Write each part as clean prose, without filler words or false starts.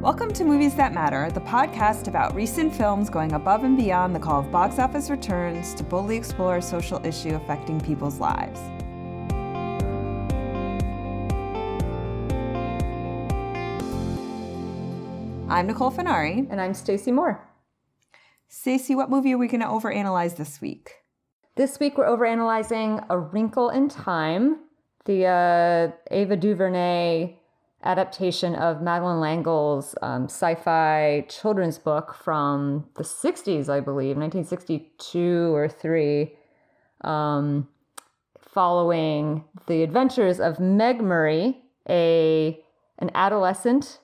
Welcome to Movies That Matter, the podcast about recent films going above and beyond the call of box office returns to boldly explore a social issue affecting people's lives. I'm Nicole Finari. And I'm Stacy Moore. Stacy, what movie are we going to overanalyze this week? This week we're overanalyzing A Wrinkle in Time, the Ava DuVernay adaptation of Madeleine L'Engle's sci-fi children's book from the 60s, I believe, 1962 or 3, following the adventures of Meg Murray, an adolescent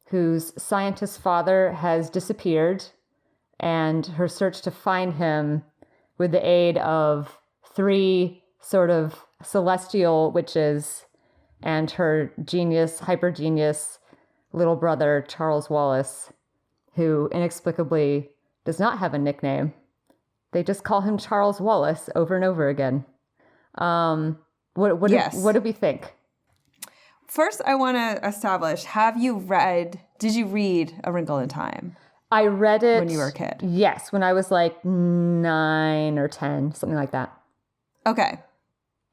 whose scientist father has disappeared, and her search to find him with the aid of 3 sort of celestial witches and her hyper genius little brother, Charles Wallace, who inexplicably does not have a nickname. They just call him Charles Wallace over and over again. What do we think? First, I want to establish, did you read A Wrinkle in Time? I read it when you were a kid. Yes, when I was like 9 or 10, something like that. Okay.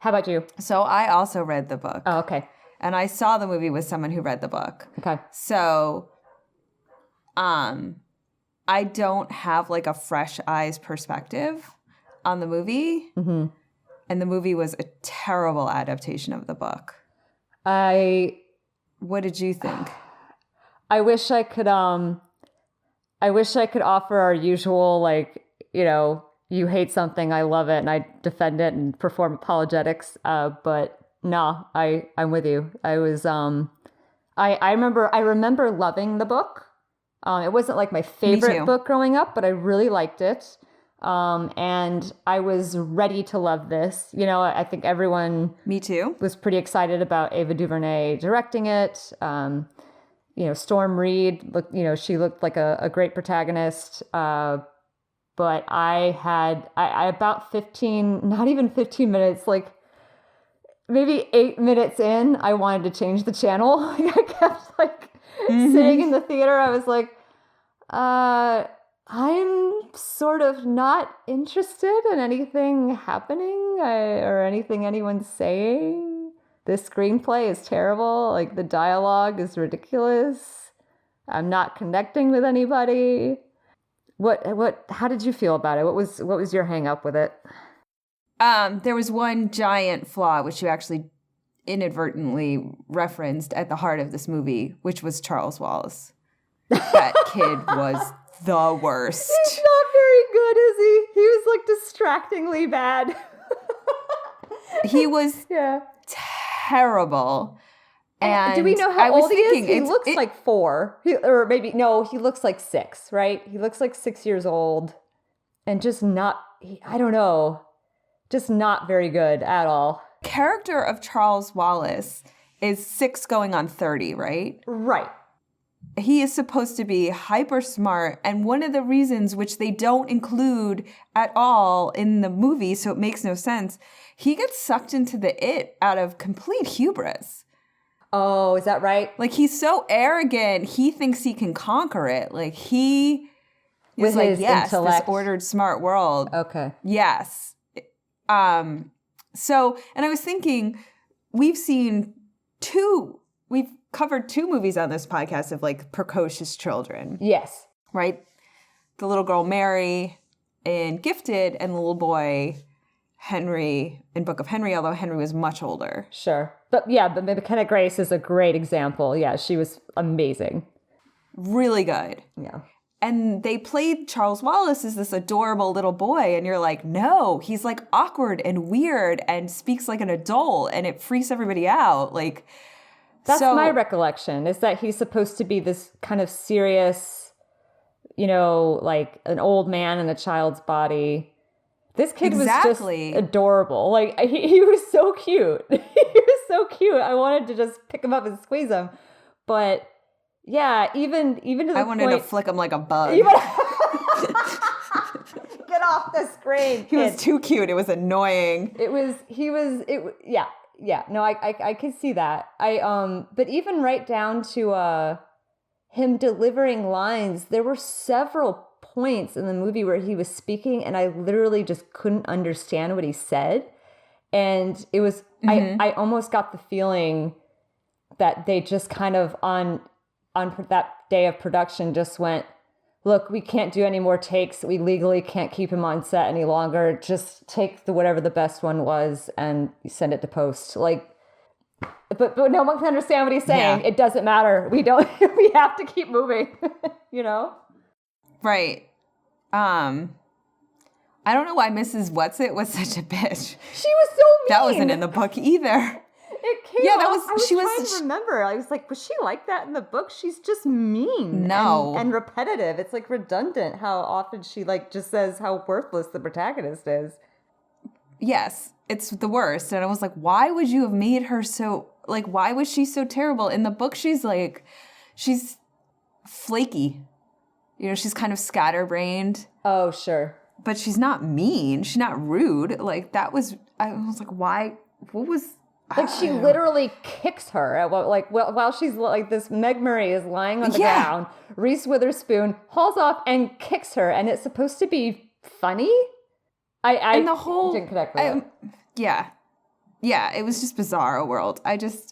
How about you? So I also read the book. Oh, okay. And I saw the movie with someone who read the book. Okay. So, I don't have like a fresh eyes perspective on the movie. Mm-hmm. And the movie was a terrible adaptation of the book. What did you think? I wish I could offer our usual, like, you hate something, I love it, and I defend it and perform apologetics. But no, I'm with you. I was I remember loving the book. It wasn't like my favorite book growing up, but I really liked it. And I was ready to love this. I think everyone Me too. was pretty excited about Ava DuVernay directing it. Storm Reed she looked like a great protagonist. But I about 15, not even 15 minutes, like maybe 8 minutes in, I wanted to change the channel. I kept sitting in the theater. I was like, I'm sort of not interested in anything happening or anything anyone's saying. This screenplay is terrible. Like, the dialogue is ridiculous. I'm not connecting with anybody. How did you feel about it? What was your hang up with it? There was one giant flaw, which you actually inadvertently referenced at the heart of this movie, which was Charles Wallace. That kid was the worst. He's not very good, is he? He was like distractingly bad. He was terrible. And do we know how old he is? He looks like 4. He looks like 6, right? He looks like 6 years old and just not very good at all. Character of Charles Wallace is 6 going on 30, right? Right. He is supposed to be hyper smart, and one of the reasons, which they don't include at all in the movie, so it makes no sense, he gets sucked into the it out of complete hubris. Oh, is that right? Like, he's so arrogant, he thinks he can conquer it. Like, he is like, yes, intellect. This ordered, smart world. Okay. Yes. So, and I was thinking, we've covered 2 movies on this podcast of, like, precocious children. Yes. Right? The little girl Mary in Gifted and the little boy Henry in Book of Henry, although Henry was much older. Sure. But McKenna Grace is a great example. Yeah, she was amazing. Really good. Yeah. And they played Charles Wallace as this adorable little boy, and you're like, no, he's like awkward and weird and speaks like an adult, and it freaks everybody out. Like, that's my recollection, is that he's supposed to be this kind of serious, like an old man in a child's body. This kid was just adorable. Like, he was so cute. He was so cute. I wanted to just pick him up and squeeze him. But yeah, even to the I wanted to flick him like a bug. Get off the screen, kid. He was too cute. It was annoying. Yeah. No, I could see that. But even right down to him delivering lines. There were several points in the movie where he was speaking and I literally just couldn't understand what he said. And it was, I almost got the feeling that they just kind of on that day of production just went, look, we can't do any more takes. We legally can't keep him on set any longer. Just take whatever the best one was and send it to post. Like, but no one can understand what he's saying. Yeah. It doesn't matter. We have to keep moving, you know? Right. I don't know why Mrs. Whatsit was such a bitch. She was so mean. That wasn't in the book either. It came I was trying to remember. I was like, was she like that in the book? She's just mean. No. And repetitive. It's like redundant how often she like just says how worthless the protagonist is. Yes, it's the worst. And I was like, why would you have made her so, like, why was she so terrible? In the book, she's flaky. You know, she's kind of scatterbrained. Oh, sure. But she's not mean. She's not rude. Like, I was like, why? What was... Like, she literally kicks her while she's like, this Meg Murray is lying on the ground. Reese Witherspoon hauls off and kicks her. And it's supposed to be funny. I didn't connect with it. Yeah. Yeah, it was just bizarre world. I think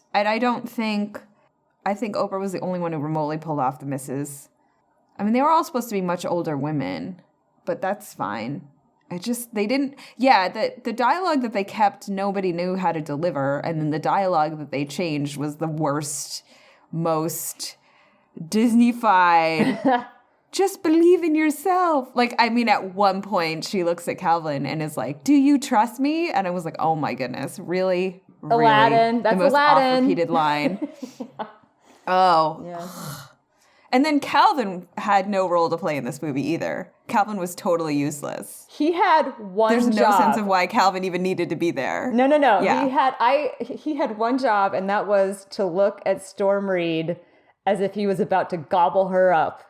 Oprah was the only one who remotely pulled off the misses. I mean, they were all supposed to be much older women, but that's fine. The dialogue that they kept, nobody knew how to deliver. And then the dialogue that they changed was the worst, most Disney-fied, just believe in yourself. Like, I mean, at one point, she looks at Calvin and is like, do you trust me? And I was like, oh my goodness, really? Aladdin. Really? That's the most Aladdin. oft-repeated line. Oh. Yeah. And then Calvin had no role to play in this movie either. Calvin was totally useless. He had one job. There's no sense of why Calvin even needed to be there. No. Yeah. He had one job, and that was to look at Storm Reed as if he was about to gobble her up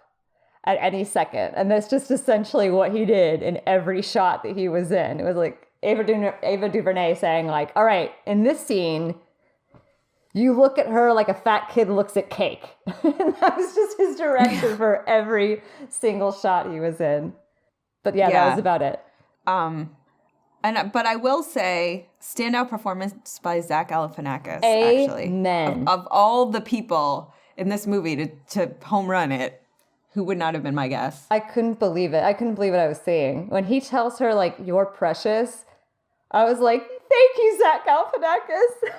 at any second. And that's just essentially what he did in every shot that he was in. It was like Ava DuVernay saying, like, all right, in this scene, you look at her like a fat kid looks at cake. And that was just his direction for every single shot he was in. But that was about it. But I will say, standout performance by Zach Galifianakis, Amen. actually. Of all the people in this movie to home run it, who would not have been my guess? I couldn't believe it. I couldn't believe what I was seeing. When he tells her, like, you're precious, I was like, thank you, Zach Galifianakis.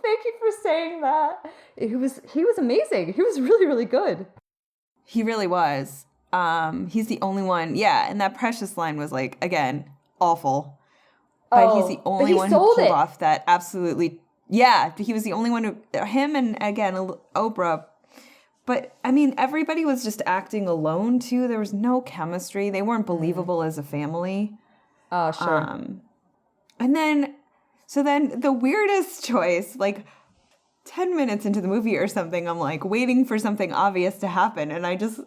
Thank you for saying that. He was amazing. He was really, really good. He really was. He's the only one. Yeah, and that precious line was, like, again, awful. But he's the only one who pulled off that absolutely... Yeah, he was the only one who... Him and, again, Oprah. But, I mean, everybody was just acting alone, too. There was no chemistry. They weren't believable as a family. Oh, sure. And then... So then the weirdest choice, like 10 minutes into the movie or something, I'm like waiting for something obvious to happen. And I just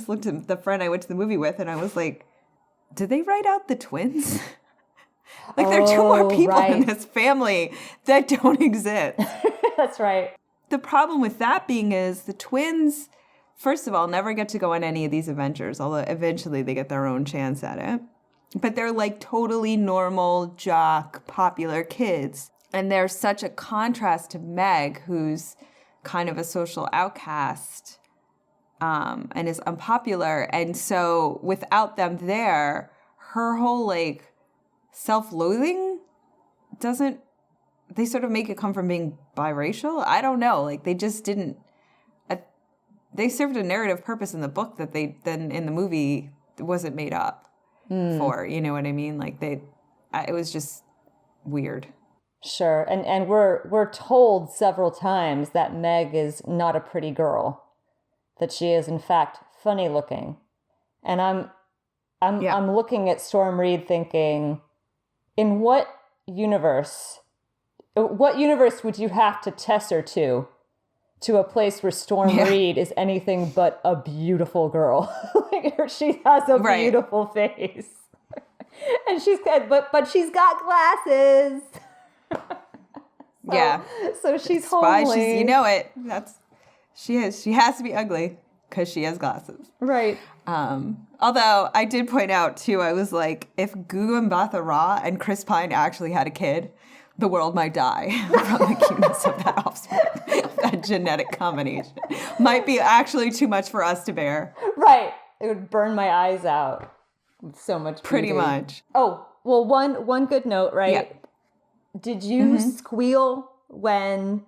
looked at the friend I went to the movie with and I was like, did they write out the twins? Like there are two more people in this family that don't exist. That's right. The problem with that being is the twins, first of all, never get to go on any of these adventures, although eventually they get their own chance at it. But they're like totally normal, jock, popular kids. And they're such a contrast to Meg, who's kind of a social outcast and is unpopular. And so without them there, her whole like self-loathing doesn't, they sort of make it come from being biracial. I don't know. Like they just didn't, they served a narrative purpose in the book that they then in the movie wasn't made up. For, you know what I mean? Like it was just weird. Sure. And we're told several times that Meg is not a pretty girl, that she is in fact funny looking. And I'm looking at Storm Reed thinking, in what universe would you have to test her to a place where Storm Reed is anything but a beautiful girl? Like she has a beautiful face. And she's good, but she's got glasses. So she's homely. You know it. She has to be ugly. because she has glasses. Right. Although I did point out, too, I was like, if Gugu Mbatha Raw and Chris Pine actually had a kid, the world might die from the cuteness of that offspring. That genetic combination might be actually too much for us to bear. Right. It would burn my eyes out with so much beauty. Pretty much. Oh, well, one good note, right? Yeah. Did you squeal when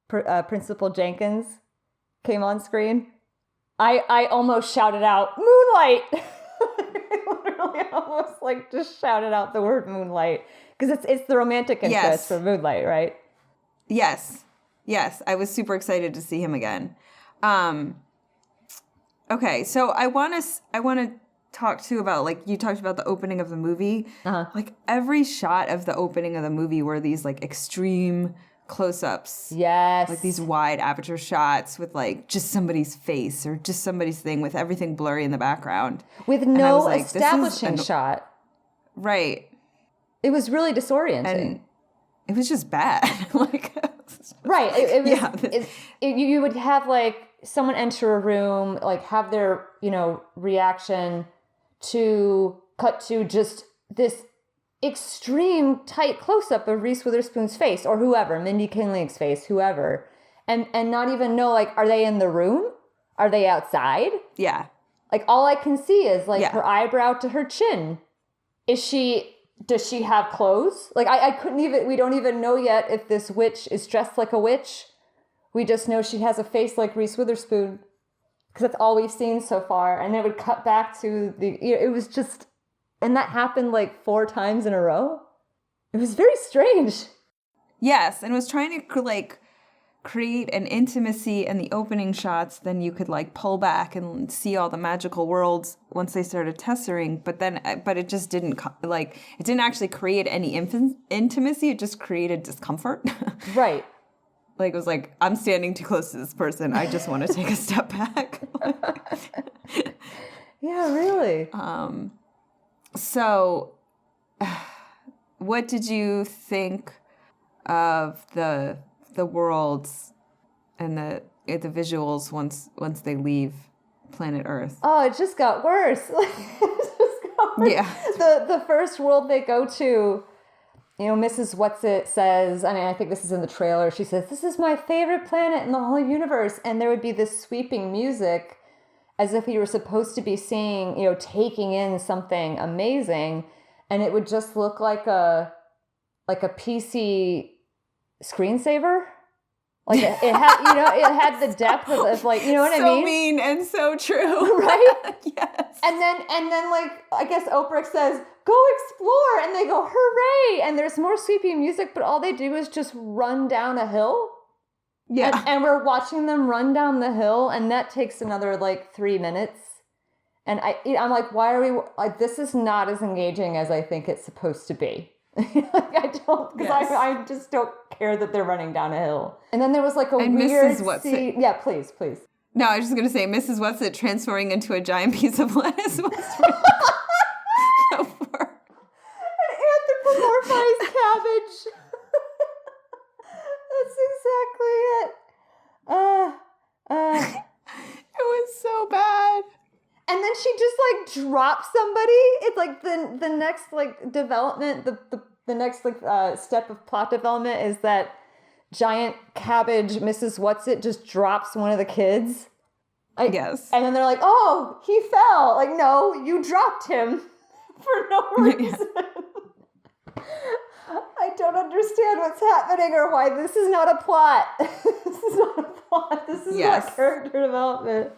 Principal Jenkins came on screen? I almost shouted out, Moonlight! I literally almost like just shouted out the word Moonlight. Because it's the romantic interest for Moonlight, right? Yes. Yes. I was super excited to see him again. Okay, so I want to talk too about, like, you talked about the opening of the movie. Like, every shot of the opening of the movie were these, like, extreme close-ups. Yes. Like these wide aperture shots with, like, just somebody's face or just somebody's thing with everything blurry in the background. With no establishing shot. Right. It was really disorienting. And it was just bad. Like, right. It was, you would have, like, someone enter a room, like, have their, reaction to cut to just this extreme tight close-up of Reese Witherspoon's face, or whoever, Mindy Kingling's face, whoever, and not even know, like, are they in the room? Are they outside? Yeah. Like, all I can see is, like, her eyebrow to her chin. Does she have clothes? Like, I couldn't even, we don't even know yet if this witch is dressed like a witch. We just know she has a face like Reese Witherspoon, because that's all we've seen so far. And it would cut back to it was just, and that happened like 4 times in a row. It was very strange. Yes, and was trying to, like, create an intimacy in the opening shots. Then you could, like, pull back and see all the magical worlds once they started tessering. But it just didn't, like, it didn't actually create any intimacy. It just created discomfort. Right. Like, it was like, I'm standing too close to this person. I just want to take a step back. Yeah, really. So, what did you think of the worlds and the visuals once they leave planet Earth? Oh, it just got worse. It just got worse. Yeah. The first world they go to, Mrs. What's-It says, I think this is in the trailer, she says, this is my favorite planet in the whole universe. And there would be this sweeping music as if you were supposed to be seeing, taking in something amazing. And it would just look like a PC screensaver. Like it had, it had the depth of like, you know what I mean? So mean and so true. Right? Yes. And then like, I guess Oprah says, go explore. And they go, hooray. And there's more sweeping music, but all they do is just run down a hill. Yeah. And we're watching them run down the hill. And that takes another like 3 minutes. And I'm like, why are we, like, this is not as engaging as I think it's supposed to be. I don't, because I just don't care that they're running down a hill. And then there was like a weird Mrs. What's-It. Yeah, please. No, I was just going to say, Mrs. What's-It transferring into a giant piece of lettuce was An anthropomorphized cabbage. That's exactly it. It was so bad. And then she just like drops somebody. It's like the next like development, the next like step of plot development is that giant cabbage Mrs. What's-It just drops one of the kids. Yes. And then they're like, oh, he fell. Like, no, you dropped him for no reason. I don't understand what's happening or why this is not a plot. This is not a plot. This is not character development.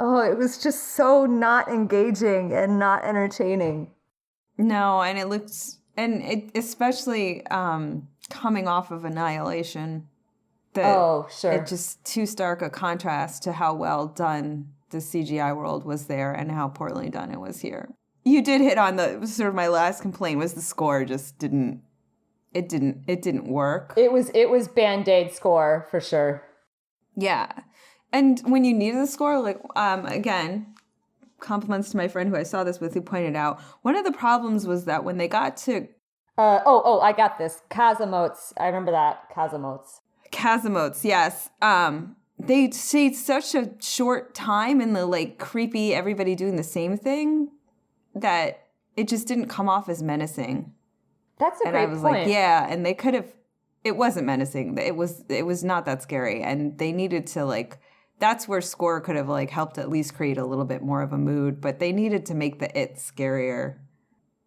Oh, it was just so not engaging and not entertaining. No, and it looks, and it especially coming off of Annihilation. Oh, sure. It just too stark a contrast to how well done the CGI world was there and how poorly done it was here. You did hit on the sort of my last complaint was the score just didn't work. It was Band-Aid score for sure. Yeah. And when you needed the score, like, again, compliments to my friend who I saw this with, who pointed out, one of the problems was that when they got to... I got this. Casimotes. I remember that. Casimotes, yes. they stayed such a short time in the like creepy everybody doing the same thing that it just didn't come off as menacing. That's a and great I was point. like, yeah, and they could have. It wasn't menacing. It was not that scary, and they needed to like. That's where score could have like helped at least create a little bit more of a mood, but they needed to make the it scarier.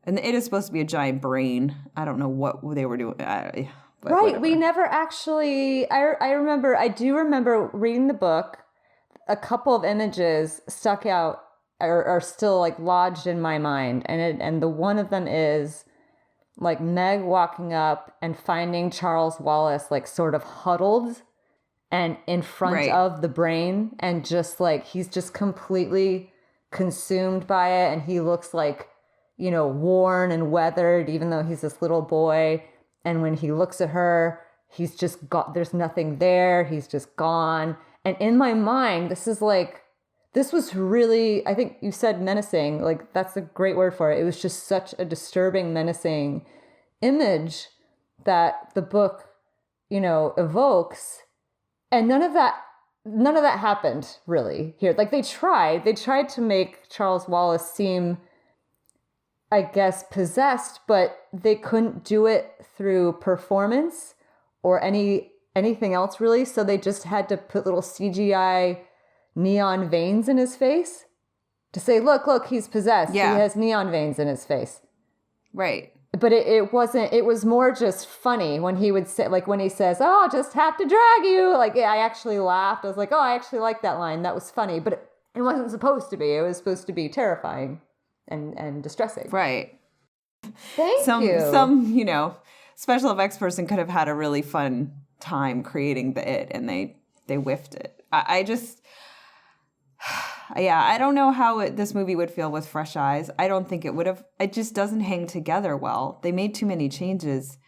And the it is supposed to be a giant brain. I don't know what they were doing. But Right. whatever. We never actually. I do remember reading the book. A couple of images stuck out are still like lodged in my mind, and the one of them is like Meg walking up and finding Charles Wallace like sort of huddled and in front Right. of the brain, and just like he's just completely consumed by it, and he looks like, you know, worn and weathered, even though he's this little boy. And when he looks at her, he's just got, there's nothing there. He's just gone. And in my mind, this was really, I think you said menacing. Like, that's a great word for it. It was just such a disturbing, menacing image that the book, you know, evokes. And none of that happened really here. Like, they tried to make Charles Wallace seem, I guess, possessed, but they couldn't do it through performance or anything else really. So they just had to put little CGI neon veins in his face to say, look, he's possessed. Yeah. He has neon veins in his face. Right. But it wasn't, it was more just funny when he would say, like when he says, oh, just have to drag you. Like, yeah, I actually laughed. I was like, oh, I actually like that line. That was funny. But it wasn't supposed to be. It was supposed to be terrifying and distressing. Right. Thank you. Some, you know, special effects person could have had a really fun time creating the it, and they whiffed it. I just, yeah, I don't know how this movie would feel with fresh eyes. I don't think it would have. It just doesn't hang together well. They made too many changes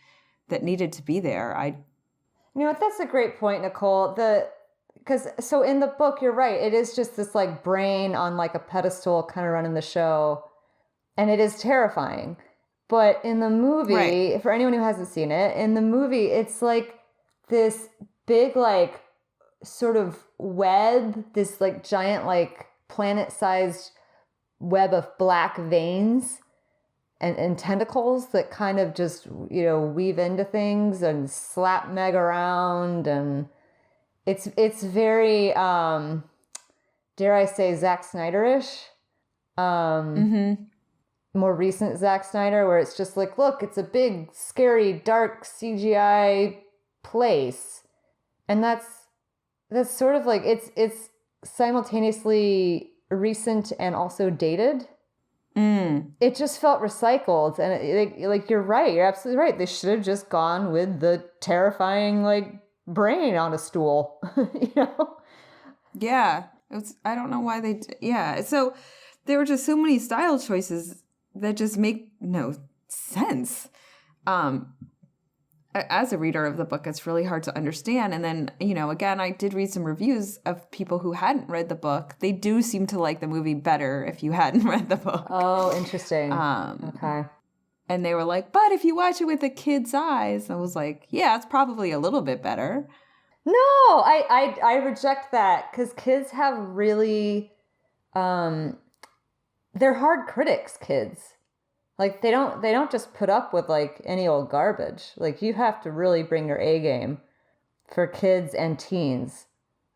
that needed to be there. You know what? That's a great point, Nicole. So in the book, you're right. It is just this like brain on like a pedestal kind of running the show. And it is terrifying. But in the movie, Right. for anyone who hasn't seen it, in the movie, it's like this big, like, sort of web, this like giant, like planet-sized web of black veins and tentacles that kind of just, you know, weave into things and slap Meg around. And it's very, dare I say, Zack Snyder-ish. More recent Zack Snyder, where it's just like, look, it's a big, scary, dark CGI place. And that's sort of like, it's simultaneously recent and also dated. It just felt recycled. And like, you're right. You're absolutely right. They should have just gone with the terrifying, like, brain on a stool, you know? Yeah. I don't know why yeah. So there were just so many style choices that just make no sense. As a reader of the book, it's really hard to understand. And then, you know, again, I did read some reviews of people who hadn't read the book. They do seem to like the movie better if you hadn't read the book. Oh, interesting. Okay. And they were like, but if you watch it with a kid's eyes, I was like, yeah, it's probably a little bit better. No, I reject that, because kids have really, they're hard critics, kids. Like, they don't just put up with like any old garbage. Like, you have to really bring your A game for kids and teens.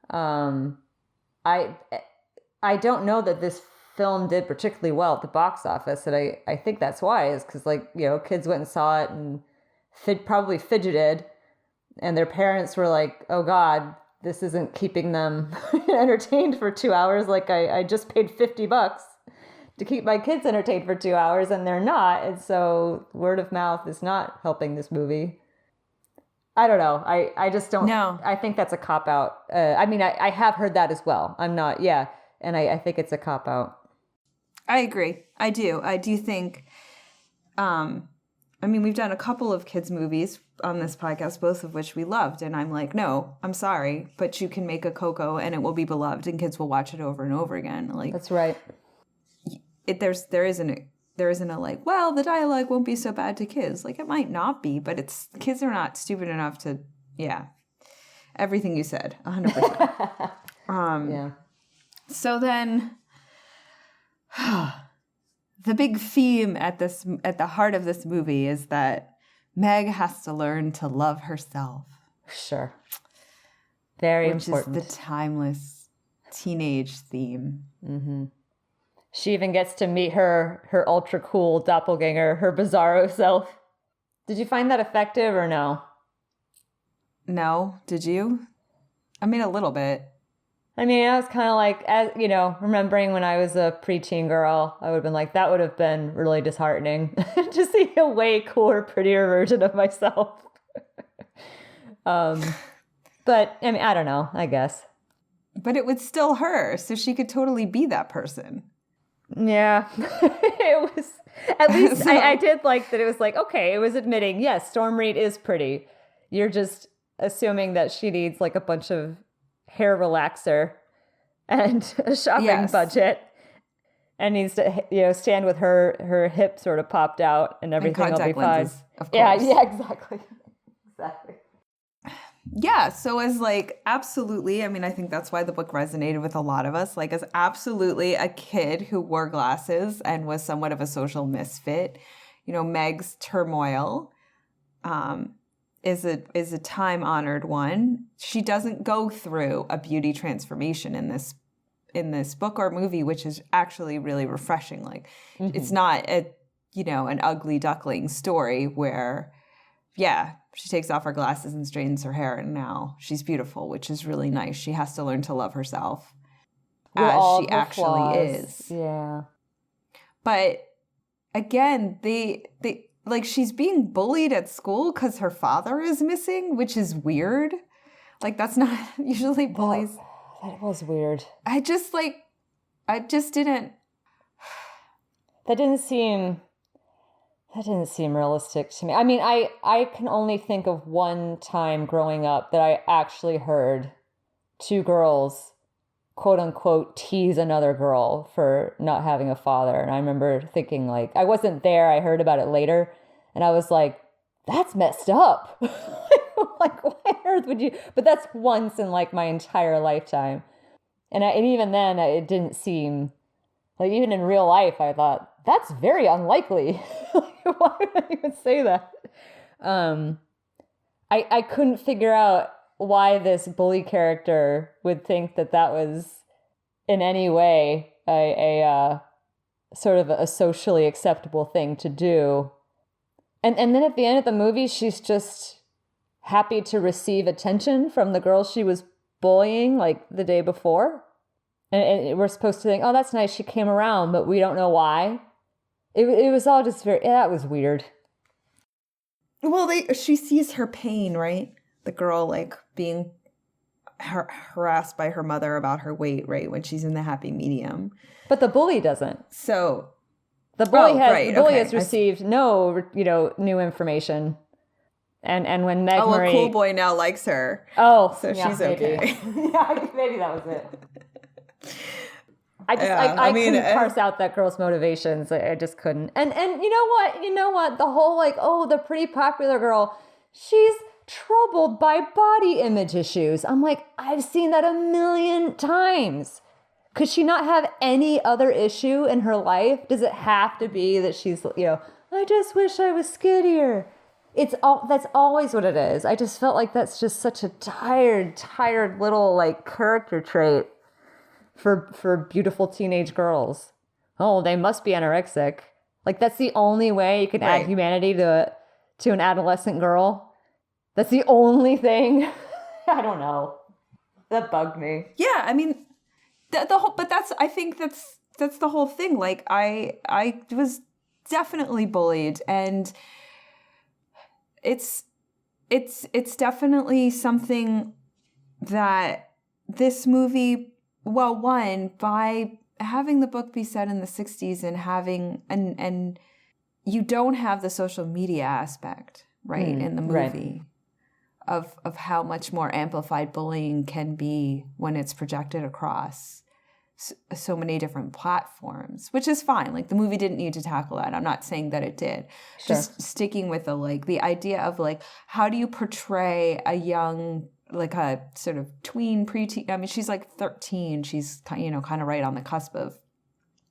I don't know that this film did particularly well at the box office, and I think that's why, is because, like, you know, kids went and saw it and probably fidgeted, and their parents were like, oh God, this isn't keeping them entertained for 2 hours. Like, I just paid $50 to keep my kids entertained for 2 hours, and they're not. And so word of mouth is not helping this movie. I don't know. I just don't. No. I think that's a cop-out. I mean, I have heard that as well. I'm not, yeah. And I think it's a cop-out. I agree. I do think, I mean, we've done a couple of kids' movies on this podcast, both of which we loved. And I'm like, no, I'm sorry, but you can make a Coco and it will be beloved and kids will watch it over and over again. Like, That's right. There isn't a like, well, the dialogue won't be so bad to kids. Like, it might not be, but kids are not stupid enough to, yeah. Everything you said, 100%. Yeah. So then, the big theme at the heart of this movie is that Meg has to learn to love herself. Sure. Very important. Which is the timeless teenage theme. Mm-hmm. She even gets to meet her ultra cool doppelganger, her bizarro self. Did you find that effective or no? No, did you? I mean, a little bit. I mean, I was kind of like, as you know, remembering when I was a preteen girl, I would have been like, that would have been really disheartening to see a way cooler, prettier version of myself. But I mean, I don't know, I guess. But it was still her, so she could totally be that person. Yeah. It was, at least I did like that it was like, okay, it was admitting, yes, Storm Reid is pretty. You're just assuming that she needs like a bunch of hair relaxer and a shopping budget and needs to, you know, stand with her hip sort of popped out and everything will be fine. Of course. Yeah, exactly. Exactly. Yeah, so as like absolutely, I mean, I think that's why the book resonated with a lot of us, like as absolutely a kid who wore glasses and was somewhat of a social misfit, you know, Meg's turmoil is a time-honored one. She doesn't go through a beauty transformation in this book or movie, which is actually really refreshing. Like it's not an ugly duckling story where she takes off her glasses and straightens her hair, and now she's beautiful, which is really nice. She has to learn to love herself as she actually is. Yeah. But again, they like she's being bullied at school because her father is missing, which is weird. Like that's not usually bullies. That was weird. I just didn't. That didn't seem realistic to me. I mean, I can only think of one time growing up that I actually heard two girls, quote unquote, tease another girl for not having a father. And I remember thinking like, I wasn't there. I heard about it later. And I was like, that's messed up. Like, why on earth would you? But that's once in like my entire lifetime. And even then it didn't seem like, even in real life, I thought, that's very unlikely. Why would I even say that? I couldn't figure out why this bully character would think that was in any way a sort of a socially acceptable thing to do. And then at the end of the movie, she's just happy to receive attention from the girl she was bullying like the day before. And we're supposed to think, oh, that's nice, she came around, but we don't know why. It was all just that was weird. Well, she sees her pain, right? The girl like being harassed by her mother about her weight, right? When she's in the happy medium. But the bully doesn't. So the bully has received no, new information. And when Meg Murray... a cool boy now likes her. Oh, so yeah, she's okay. Yeah, maybe that was it. I couldn't parse out that girl's motivations. I just couldn't. And you know what? The whole like, oh, the pretty popular girl, she's troubled by body image issues. I'm like, I've seen that 1,000,000 times. Could she not have any other issue in her life? Does it have to be that she's, I just wish I was skinnier? That's always what it is. I just felt like that's just such a tired little like character trait for beautiful teenage girls. Oh, they must be anorexic. Like that's the only way you can add humanity to an adolescent girl. That's the only thing. I don't know. That bugged me. Yeah, I mean, I think that's the whole thing. Like I was definitely bullied, and it's definitely something that this movie, well, one, by having the book be set in the 60s and having and you don't have the social media aspect, right, in the movie. Right. Of how much more amplified bullying can be when it's projected across so many different platforms, which is fine. Like the movie didn't need to tackle that. I'm not saying that it did. Sure. Just sticking with the idea of like, how do you portray a young like a sort of tween preteen. I mean, she's like 13. She's, kind of right on the cusp of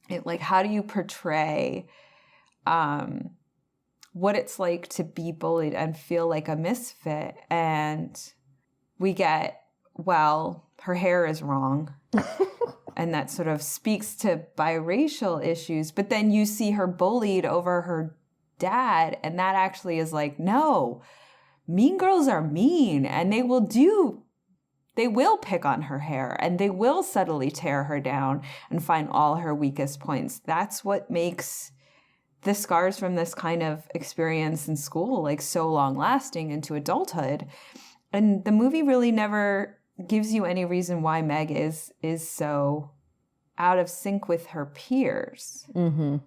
it. Like, how do you portray what it's like to be bullied and feel like a misfit? And we get, well, her hair is wrong. And that sort of speaks to biracial issues. But then you see her bullied over her dad. And that actually is like, no, mean girls are mean. And they will pick on her hair. And they will subtly tear her down and find all her weakest points. That's what makes the scars from this kind of experience in school like so long lasting into adulthood. And the movie really never gives you any reason why Meg is so out of sync with her peers. Mm-hmm.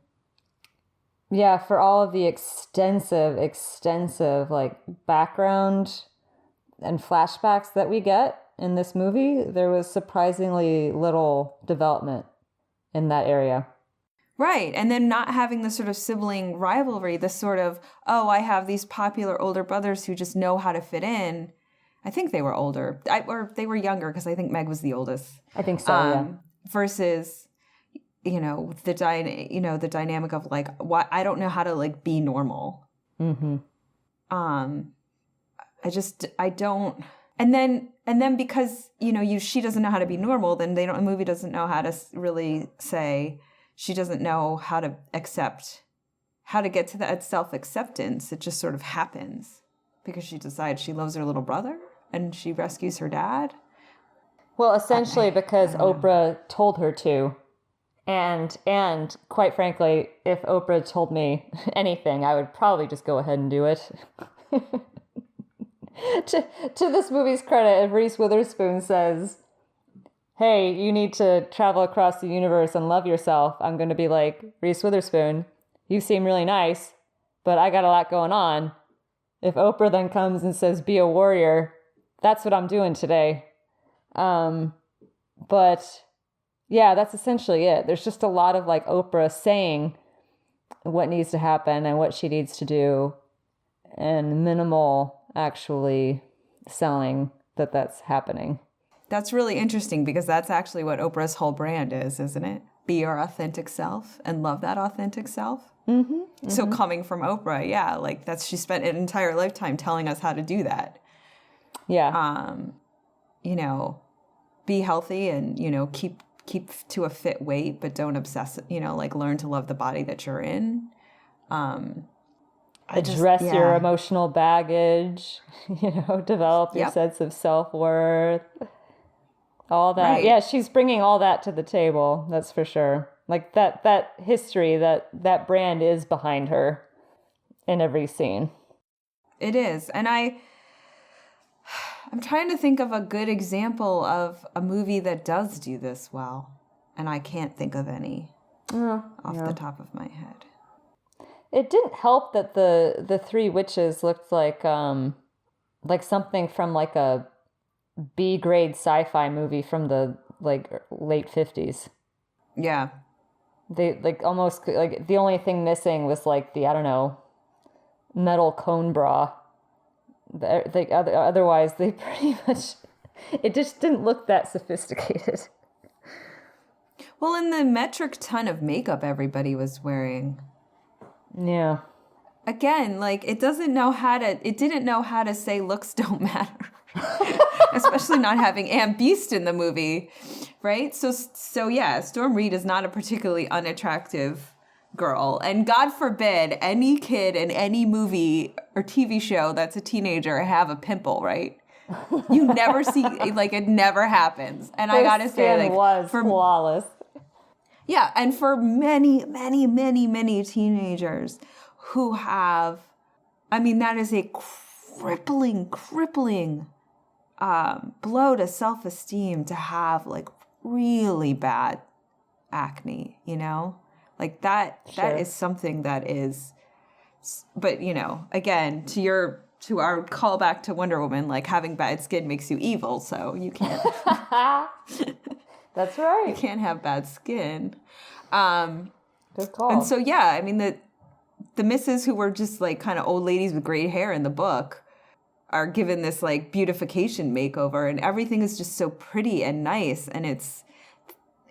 Yeah, for all of the extensive like background and flashbacks that we get in this movie, there was surprisingly little development in that area. Right. And then not having the sort of sibling rivalry, the sort of, oh, I have these popular older brothers who just know how to fit in. I think they were older, or they were younger because I think Meg was the oldest. I think so, yeah. Versus, the dynamic of like, why I don't know how to like be normal. Mm-hmm. I don't. And then because she doesn't know how to be normal, then the movie doesn't know how to really say she doesn't know how to get to that self-acceptance. It just sort of happens because she decides she loves her little brother. And she rescues her dad? Well, essentially because Oprah told her to. And quite frankly, if Oprah told me anything, I would probably just go ahead and do it. To this movie's credit, if Reese Witherspoon says, hey, you need to travel across the universe and love yourself, I'm going to be like, Reese Witherspoon, you seem really nice, but I got a lot going on. If Oprah then comes and says, be a warrior, that's what I'm doing today. But yeah, that's essentially it. There's just a lot of like Oprah saying what needs to happen and what she needs to do, and minimal actually selling that that's happening. That's really interesting because that's actually what Oprah's whole brand is, isn't it? Be your authentic self and love that authentic self. Mm-hmm, mm-hmm. So coming from Oprah, yeah, like she spent an entire lifetime telling us how to do that. Yeah. Be healthy and, keep to a fit weight, but don't obsess, like learn to love the body that you're in. Address your emotional baggage, develop your sense of self-worth, all that. Right. Yeah, she's bringing all that to the table. That's for sure. Like that history, that brand is behind her in every scene. It is. And I'm trying to think of a good example of a movie that does do this well. And I can't think of any off the top of my head. It didn't help that the three witches looked like something from like a B-grade sci-fi movie from the like late 50s. Yeah. They like almost like the only thing missing was like the, I don't know, metal cone bra. Otherwise, they pretty much, it just didn't look that sophisticated. Well, in the metric ton of makeup everybody was wearing. Yeah. Again, like it didn't know how to say looks don't matter. Especially not having Ann Beast in the movie, right? So yeah, Storm Reid is not a particularly unattractive girl. And God forbid any kid in any movie or TV show that's a teenager have a pimple, right? You never see, like it never happens. And I gotta say, like, was flawless. Yeah, and for many, many, many, many teenagers who have, I mean, that is a crippling blow to self-esteem to have like really bad acne, like that. Sure. That is something that is, but again, to our callback to Wonder Woman, like having bad skin makes you evil, so you can't. That's right. You can't have bad skin. Good call. And so the misses who were just like kind of old ladies with gray hair in the book are given this like beautification makeover, and everything is just so pretty and nice, and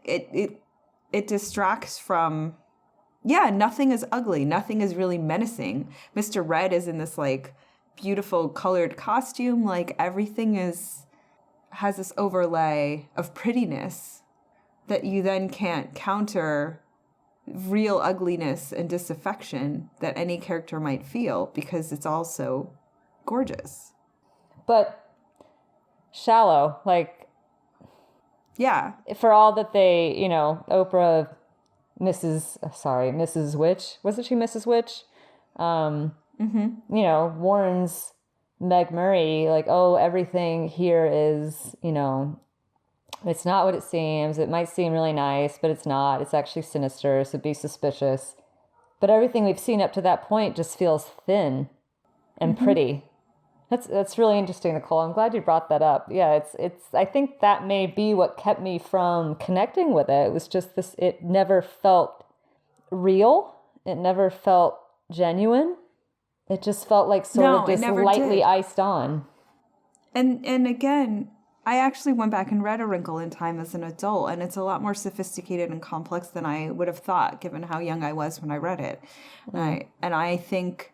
it distracts from, nothing is ugly, nothing is really menacing. Mr. Red is in this like beautiful colored costume, like everything has this overlay of prettiness that you then can't counter real ugliness and disaffection that any character might feel, because it's all so gorgeous. But shallow, like, yeah, for all that they, Oprah, Mrs. Witch, wasn't she Mrs. Witch? Warns Meg Murray, like, oh, everything here is, it's not what it seems. It might seem really nice, but it's not. It's actually sinister, so be suspicious. But everything we've seen up to that point just feels thin and pretty. That's really interesting, Nicole. I'm glad you brought that up. Yeah, it's. I think that may be what kept me from connecting with it. It was just this. It never felt real. It never felt genuine. It just felt like sort of just lightly iced on. And again, I actually went back and read A Wrinkle in Time as an adult, and it's a lot more sophisticated and complex than I would have thought, given how young I was when I read it. And I think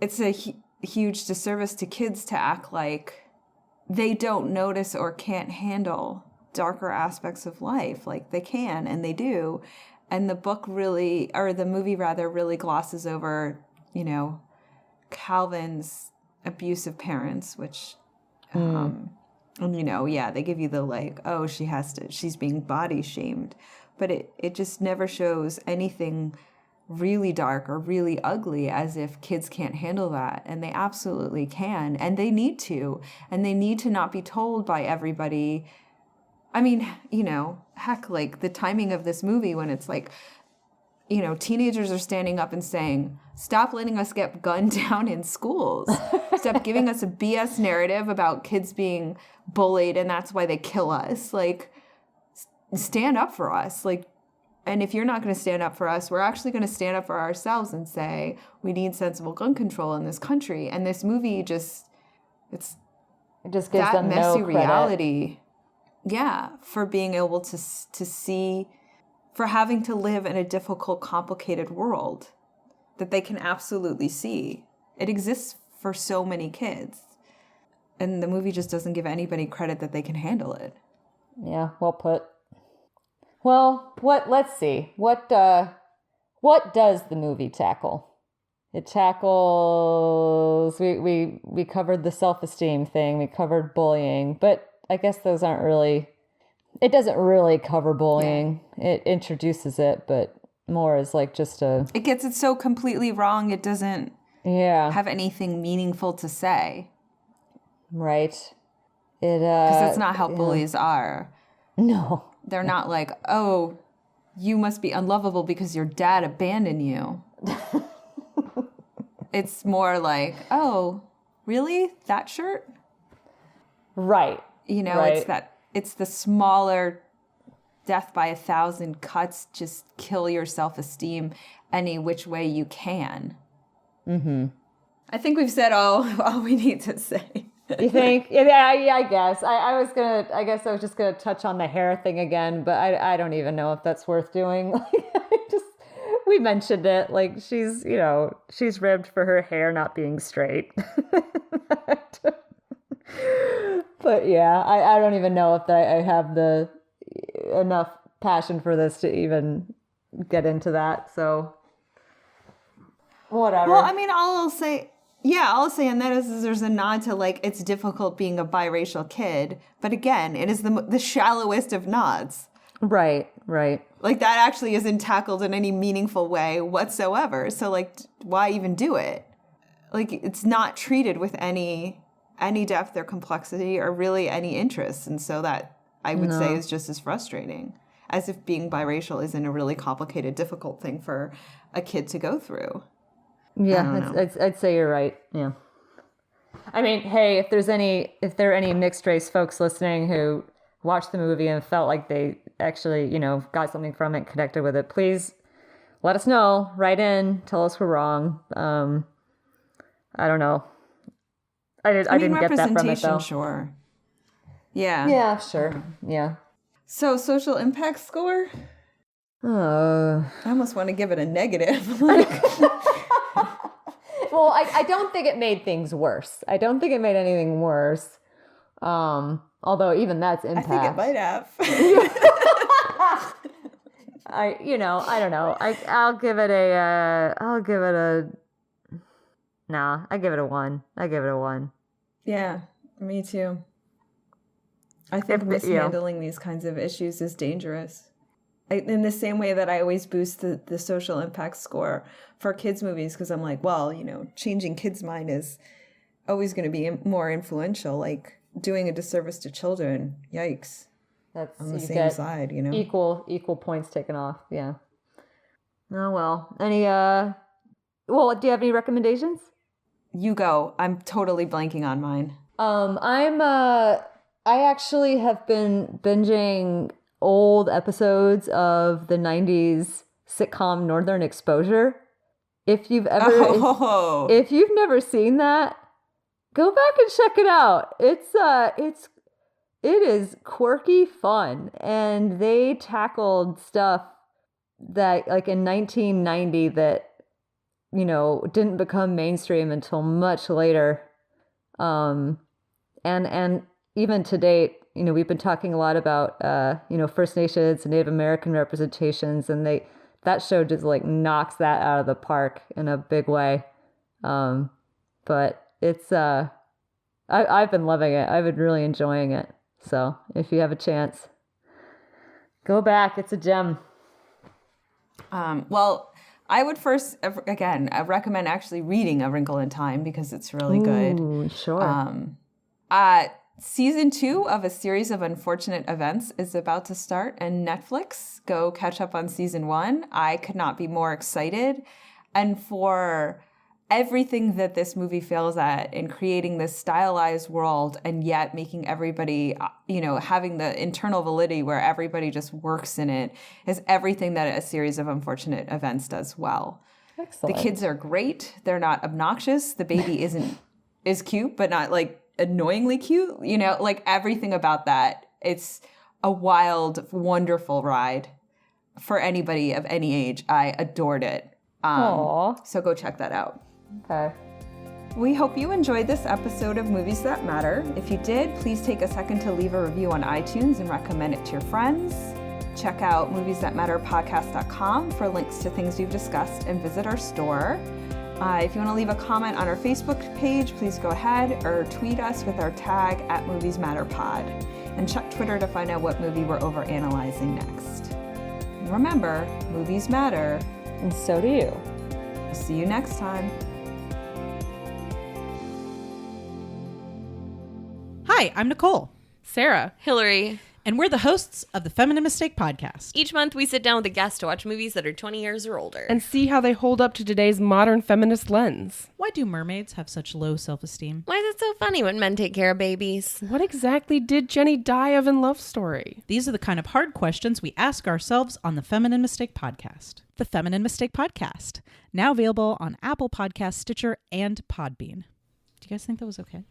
it's a huge disservice to kids to act like they don't notice or can't handle darker aspects of life. Like they can, and they do. And the movie really glosses over, Calvin's abusive parents, which... they give you the like, oh, she's being body shamed. But it just never shows anything really dark or really ugly, as if kids can't handle that. And they absolutely can. And they need to. And they need to not be told by everybody. I mean, heck, like the timing of this movie when it's like, teenagers are standing up and saying, stop letting us get gunned down in schools. Stop giving us a BS narrative about kids being bullied and that's why they kill us. Like, stand up for us. Like, and if you're not going to stand up for us, we're actually going to stand up for ourselves and say, we need sensible gun control in this country. And this movie it just gives that them messy no reality. Yeah, for being able to see, for having to live in a difficult, complicated world that they can absolutely see. It exists for so many kids. And the movie just doesn't give anybody credit that they can handle it. Yeah, well put. Well, let's see. What does the movie tackle? It tackles, we covered the self-esteem thing, we covered bullying, but I guess those aren't really, it doesn't really cover bullying. Yeah. It introduces it, but more as like just it gets it so completely wrong, it doesn't have anything meaningful to say. Right. Because that's not how bullies are. No. They're not like, oh, you must be unlovable because your dad abandoned you. It's more like, oh, really? That shirt? Right. Right. It's the smaller death by 1,000 cuts, just kill your self-esteem any which way you can. Mm-hmm. I think we've said all we need to say. You think? Yeah, I guess. I guess I was just gonna touch on the hair thing again, but I don't even know if that's worth doing. We mentioned it. Like she's ribbed for her hair not being straight. But yeah, I don't even know if I have enough passion for this to even get into that. So whatever. Well, I mean, I'll say, and that is there's a nod to like it's difficult being a biracial kid, but again, it is the shallowest of nods. Right. Like that actually isn't tackled in any meaningful way whatsoever. So like, why even do it? Like it's not treated with any depth or complexity or really any interest, and so that I would say is just as frustrating as if being biracial isn't a really complicated, difficult thing for a kid to go through. Yeah, I'd say you're right. Yeah. I mean, hey, if there are any mixed race folks listening who watched the movie and felt like they actually, got something from it, connected with it, please let us know. Write in, tell us we're wrong. I don't know. I didn't get that from it, representation, though. sure. Yeah. Yeah, sure. Yeah. So social impact score? Uh, I almost want to give it a negative. well, I don't think it made things worse. I don't think it made anything worse. Although even that's impact. I think it might have. I don't know. I'll give it a 1. I give it a 1. Yeah, me too. I think mishandling these kinds of issues is dangerous. In the same way that I always boost the social impact score for kids' movies, because I'm like, well, changing kids' mind is always going to be more influential. Like doing a disservice to children, yikes. That's on the same side, Equal points taken off, yeah. Oh well. Do you have any recommendations? You go. I'm totally blanking on mine. I actually have been binging old episodes of the 90s sitcom Northern Exposure. If you've never seen that, go back and check it out. It is quirky fun, and they tackled stuff that, like, in 1990 that didn't become mainstream until much later. And even to date, we've been talking a lot about First Nations and Native American representations, and that show just like knocks that out of the park in a big way. But it's I've been loving it. I've been really enjoying it. So if you have a chance, go back. It's a gem. Well, I would first, again, I recommend actually reading A Wrinkle in Time because it's really good. Ooh, sure. Season 2 of A Series of Unfortunate Events is about to start on Netflix. Go catch up on season 1. I could not be more excited. And for everything that this movie fails at in creating this stylized world and yet making everybody, having the internal validity where everybody just works in it, is everything that A Series of Unfortunate Events does well. Excellent. The kids are great. They're not obnoxious. The baby is cute, but not like annoyingly cute. Like everything about that. It's a wild, wonderful ride for anybody of any age. I adored it. So go check that out. Okay. We hope you enjoyed this episode of Movies That Matter. If you did, please take a second to leave a review on iTunes and recommend it to your friends. Check out moviesthatmatterpodcast.com for links to things we've discussed and visit our store. If you want to leave a comment on our Facebook page, please go ahead or tweet us with our tag @MoviesMatterPod. And check Twitter to find out what movie we're overanalyzing next. And remember, movies matter. And so do you. We'll see you next time. Hi, I'm Nicole. Sarah. Hillary. And we're the hosts of the Feminine Mistake podcast. Each month we sit down with a guest to watch movies that are 20 years or older. And see how they hold up to today's modern feminist lens. Why do mermaids have such low self-esteem? Why is it so funny when men take care of babies? What exactly did Jenny die of in Love Story? These are the kind of hard questions we ask ourselves on the Feminine Mistake podcast. The Feminine Mistake podcast, now available on Apple Podcasts, Stitcher, and Podbean. Do you guys think that was okay?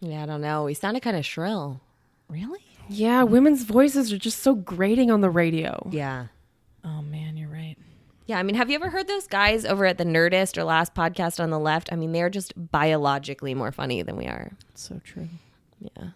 Yeah, I don't know. We sounded kind of shrill. Really? Yeah, women's voices are just so grating on the radio. Yeah. Oh, man, you're right. Yeah, I mean, have you ever heard those guys over at the Nerdist or Last Podcast on the Left? I mean, they're just biologically more funny than we are. It's so true. Yeah.